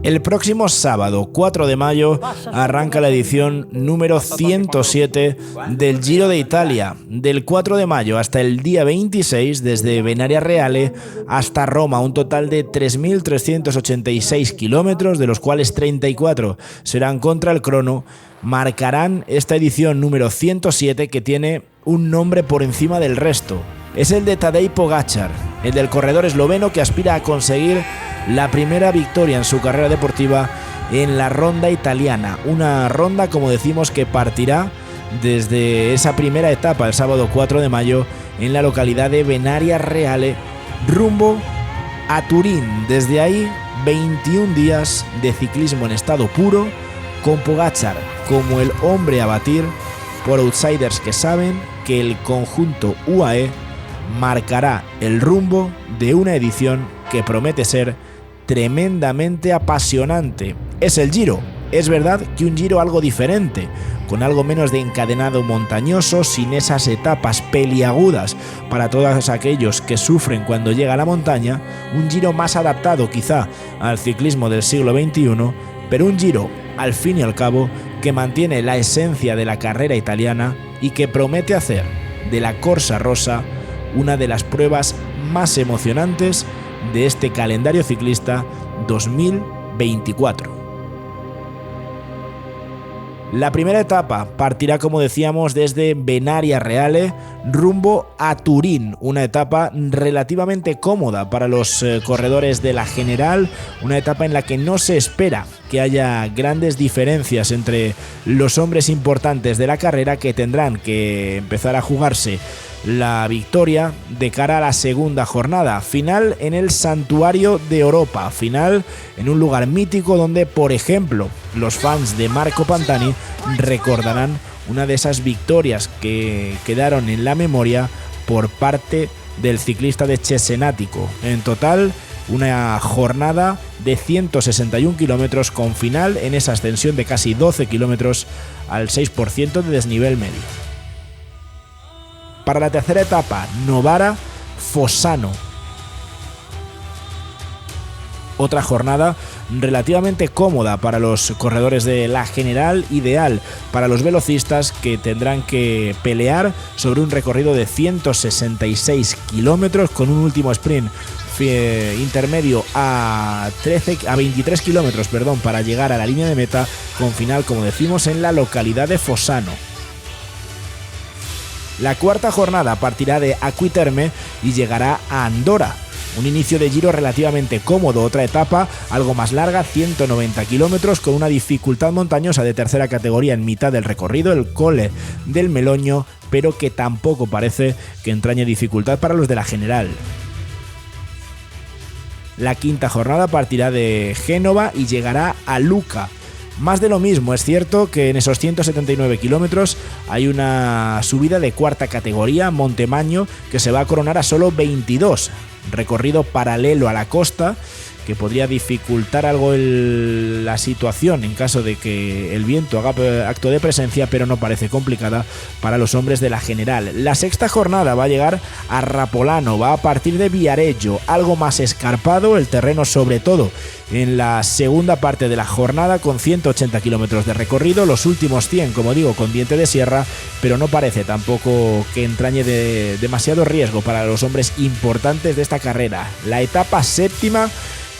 El próximo sábado, 4 de mayo, arranca la edición número 107 del Giro de Italia. Del 4 de mayo hasta el día 26, desde Venaria Reale hasta Roma, un total de 3.386 kilómetros, de los cuales 34 serán contra el crono, marcarán esta edición número 107, que tiene un nombre por encima del resto. Es el de Tadej Pogačar, el del corredor esloveno que aspira a conseguir la primera victoria en su carrera deportiva en la ronda italiana. Una ronda, como decimos, que partirá desde esa primera etapa el sábado 4 de mayo en la localidad de Venaria Reale rumbo a Turín. Desde ahí, 21 días de ciclismo en estado puro, con Pogačar como el hombre a batir por outsiders que saben que el conjunto UAE marcará el rumbo de una edición que promete ser tremendamente apasionante. Es el Giro, es verdad que un Giro algo diferente, con algo menos de encadenado montañoso, sin esas etapas peliagudas para todos aquellos que sufren cuando llega a la montaña, un Giro más adaptado quizá al ciclismo del siglo XXI, pero un Giro, al fin y al cabo, que mantiene la esencia de la carrera italiana y que promete hacer de la Corsa Rosa una de las pruebas más emocionantes de este calendario ciclista 2024. La primera etapa partirá, como decíamos, desde Venaria Reale rumbo a Turín, una etapa relativamente cómoda para los corredores de la general, una etapa en la que no se espera que haya grandes diferencias entre los hombres importantes de la carrera, que tendrán que empezar a jugarse la victoria de cara a la segunda jornada, final en el Santuario de Europa, final en un lugar mítico donde, por ejemplo, los fans de Marco Pantani recordarán una de esas victorias que quedaron en la memoria por parte del ciclista de Cesenatico. En total, una jornada de 161 kilómetros con final en esa ascensión de casi 12 kilómetros al 6% de desnivel medio. Para la tercera etapa, Novara-Fossano. Otra jornada relativamente cómoda para los corredores de la general, ideal para los velocistas que tendrán que pelear sobre un recorrido de 166 kilómetros con un último sprint intermedio a 23 kilómetros, para llegar a la línea de meta, con final, como decimos, en la localidad de Fossano. La cuarta jornada partirá de Aquiterme y llegará a Andorra. Un inicio de Giro relativamente cómodo, otra etapa algo más larga, 190 kilómetros, con una dificultad montañosa de tercera categoría en mitad del recorrido, el Colle del Meloño, pero que tampoco parece que entrañe dificultad para los de la general. La quinta jornada partirá de Génova y llegará a Lucca. Más de lo mismo, es cierto que en esos 179 kilómetros hay una subida de cuarta categoría, Montemaño, que se va a coronar a solo 22, recorrido paralelo a la costa, que podría dificultar algo la situación en caso de que el viento haga acto de presencia, pero no parece complicada para los hombres de la general. La sexta jornada va a llegar a Rapolano, va a partir de Viareggio, algo más escarpado el terreno, sobre todo en la segunda parte de la jornada, con 180 kilómetros de recorrido, los últimos 100, como digo, con diente de sierra, pero no parece tampoco que entrañe demasiado riesgo para los hombres importantes de esta carrera. La etapa séptima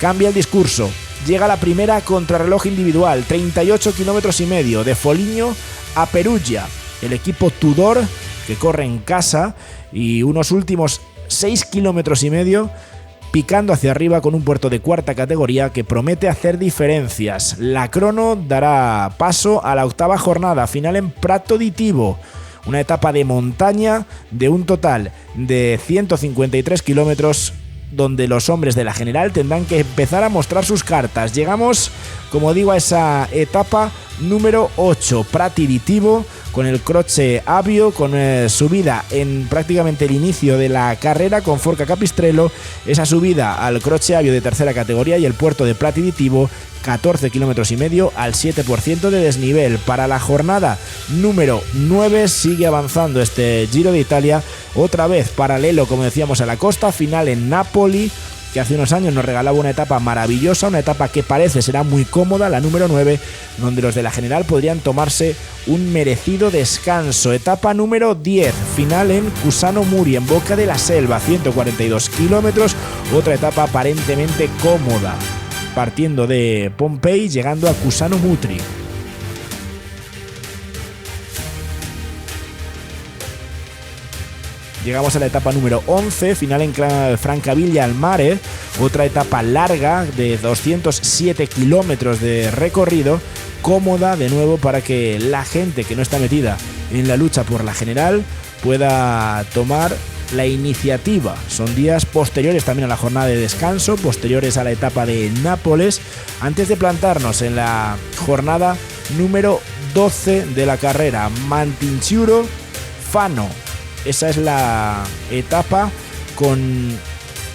cambia el discurso. Llega la primera contrarreloj individual, 38 kilómetros y medio, de Foligno a Perugia. El equipo Tudor, que corre en casa, y unos últimos 6 kilómetros y medio picando hacia arriba con un puerto de cuarta categoría que promete hacer diferencias. La crono dará paso a la octava jornada, final en Prato di Tivo. Una etapa de montaña de un total de 153 kilómetros, donde los hombres de la general tendrán que empezar a mostrar sus cartas. Llegamos, como digo, a esa etapa número 8, Prati di Tivo, con el Croce Avio, con subida en prácticamente el inicio de la carrera con Forca Capistrello, esa subida al Croce Avio de tercera categoría y el puerto de Prati di Tivo, 14 kilómetros y medio al 7% de desnivel. Para la jornada número 9 sigue avanzando este Giro de Italia, otra vez paralelo, como decíamos, a la costa, final en Napoli, que hace unos años nos regalaba una etapa maravillosa, una etapa que parece será muy cómoda, la número 9, donde los de la general podrían tomarse un merecido descanso. Etapa número 10, final en Kusano Muri, en Boca de la Selva, 142 kilómetros, otra etapa aparentemente cómoda, partiendo de Pompey, llegando a Kusano Mutri. Llegamos a la etapa número 11, final en Francavilla al Mare, otra etapa larga de 207 kilómetros de recorrido, cómoda de nuevo para que la gente que no está metida en la lucha por la general pueda tomar la iniciativa. Son días posteriores también a la jornada de descanso, posteriores a la etapa de Nápoles, antes de plantarnos en la jornada número 12 de la carrera, Mantinciuro-Fano. Esa es la etapa con,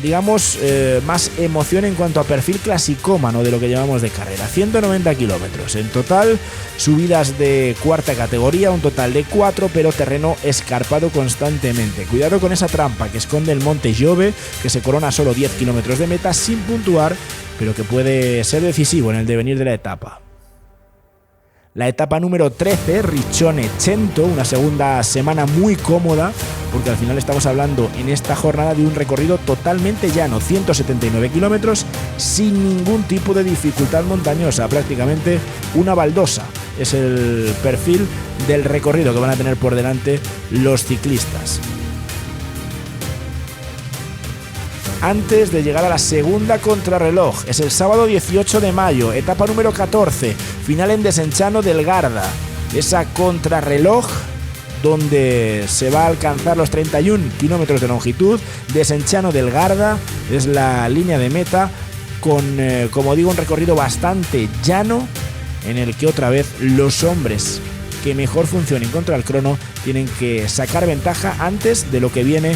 digamos, más emoción en cuanto a perfil clasicómano de lo que llamamos de carrera. 190 kilómetros. En total, subidas de cuarta categoría, un total de 4, pero terreno escarpado constantemente. Cuidado con esa trampa que esconde el Monte Giove, que se corona a solo 10 kilómetros de meta sin puntuar, pero que puede ser decisivo en el devenir de la etapa. La etapa número 13, Riccione Cento, una segunda semana muy cómoda, porque al final estamos hablando en esta jornada de un recorrido totalmente llano, 179 kilómetros, sin ningún tipo de dificultad montañosa, prácticamente una baldosa. Es el perfil del recorrido que van a tener por delante los ciclistas. Antes de llegar a la segunda contrarreloj, es el sábado 18 de mayo, etapa número 14, final en Desenzano del Garda. Esa contrarreloj donde se va a alcanzar los 31 kilómetros de longitud. Desenzano del Garda es la línea de meta con, como digo, un recorrido bastante llano en el que otra vez los hombres que mejor funcionen contra el crono tienen que sacar ventaja antes de lo que viene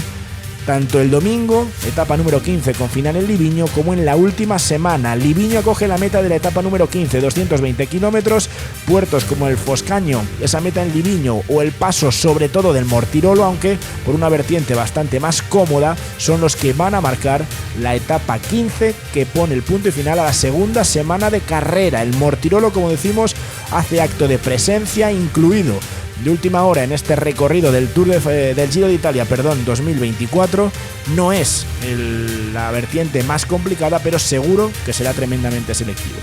tanto el domingo, etapa número 15 con final en Livigno, como en la última semana. Livigno acoge la meta de la etapa número 15, 220 kilómetros, puertos como el Foscaño, esa meta en Livigno, o el paso sobre todo del Mortirolo, aunque por una vertiente bastante más cómoda, son los que van a marcar la etapa 15 que pone el punto y final a la segunda semana de carrera. El Mortirolo, como decimos, hace acto de presencia, incluido de última hora en este recorrido del del Giro de Italia, 2024. No es la vertiente más complicada, pero seguro que será tremendamente selectivo.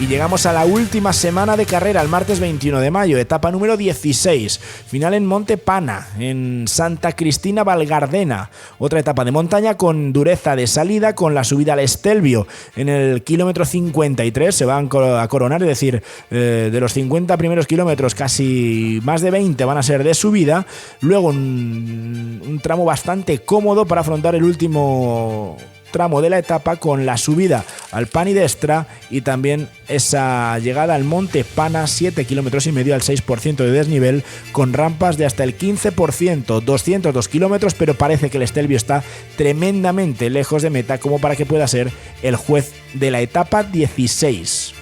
Y llegamos a la última semana de carrera, el martes 21 de mayo, etapa número 16, final en Monte Pana, en Santa Cristina Valgardena, otra etapa de montaña con dureza de salida, con la subida al Stelvio en el kilómetro 53, se van a coronar, es decir, de los 50 primeros kilómetros casi más de 20 van a ser de subida, luego un tramo bastante cómodo para afrontar el último tramo de la etapa con la subida al Panidestra y también esa llegada al Monte Pana, 7 kilómetros y medio al 6% de desnivel, con rampas de hasta el 15%, 202 kilómetros, pero parece que el Stelvio está tremendamente lejos de meta como para que pueda ser el juez de la etapa 16.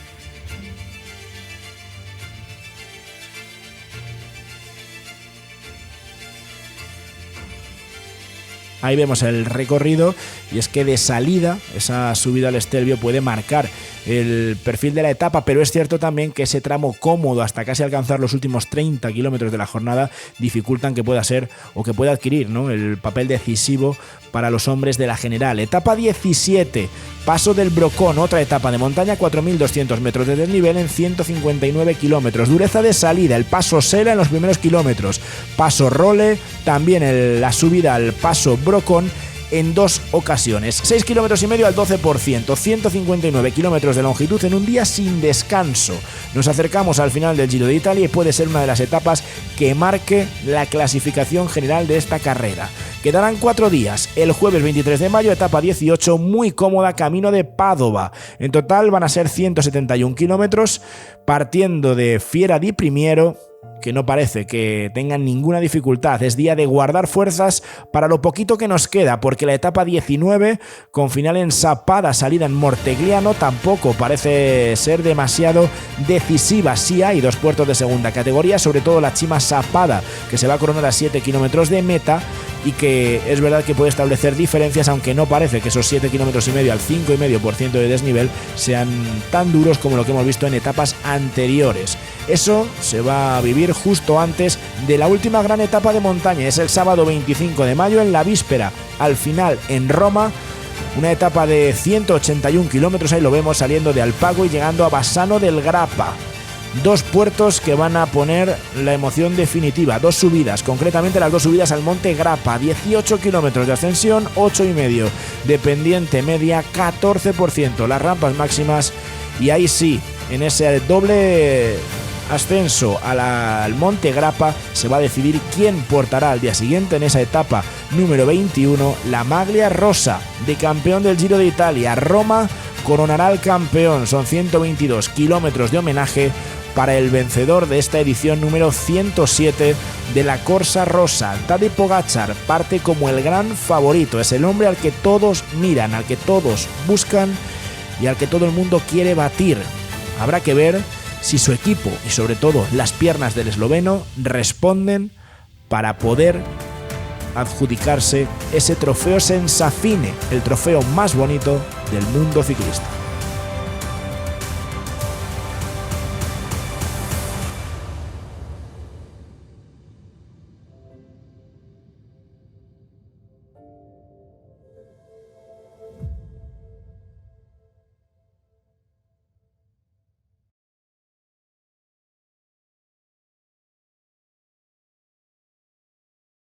Ahí vemos el recorrido y es que de salida esa subida al Stelvio puede marcar el perfil de la etapa, pero es cierto también que ese tramo cómodo hasta casi alcanzar los últimos 30 kilómetros de la jornada dificultan que pueda ser o que pueda adquirir, ¿no?, el papel decisivo para los hombres de la general. Etapa 17, Paso del Brocón, otra etapa de montaña, 4.200 metros de desnivel en 159 kilómetros. Dureza de salida, el Paso Sela en los primeros kilómetros, Paso Role, también la subida al Paso Brocón en 2 ocasiones. 6 kilómetros y medio al 12%, 159 kilómetros de longitud en un día sin descanso. Nos acercamos al final del Giro de Italia y puede ser una de las etapas que marque la clasificación general de esta carrera. Quedarán 4 días. El jueves 23 de mayo, etapa 18, muy cómoda, camino de Padova. En total van a ser 171 kilómetros, partiendo de Fiera di Primiero, que no parece que tengan ninguna dificultad. Es día de guardar fuerzas para lo poquito que nos queda, porque la etapa 19, con final en Sappada, salida en Mortegliano, tampoco parece ser demasiado decisiva. Sí hay 2 puertos de segunda categoría, sobre todo la Cima Sappada, que se va a coronar a 7 kilómetros de meta, y que es verdad que puede establecer diferencias, aunque no parece que esos 7,5 kilómetros al 5,5% de desnivel sean tan duros como lo que hemos visto en etapas anteriores. Eso se va a vivir justo antes de la última gran etapa de montaña, es el sábado 25 de mayo en la víspera, al final en Roma. Una etapa de 181 kilómetros, ahí lo vemos saliendo de Alpago y llegando a Bassano del Grappa. 2 puertos que van a poner la emoción definitiva, 2 subidas, concretamente las 2 subidas al Monte Grappa, 18 kilómetros de ascensión, 8,5 de pendiente media, 14%, las rampas máximas, y ahí sí, en ese doble ascenso al Monte Grappa se va a decidir quién portará al día siguiente en esa etapa número 21 la maglia rosa de campeón del Giro de Italia. Roma coronará al campeón, son 122 kilómetros de homenaje para el vencedor de esta edición número 107 de la Corsa Rosa. Tadej Pogačar parte como el gran favorito, es el hombre al que todos miran, al que todos buscan y al que todo el mundo quiere batir. Habrá que ver si su equipo y sobre todo las piernas del esloveno responden para poder adjudicarse ese trofeo Sensafine, el trofeo más bonito del mundo ciclista.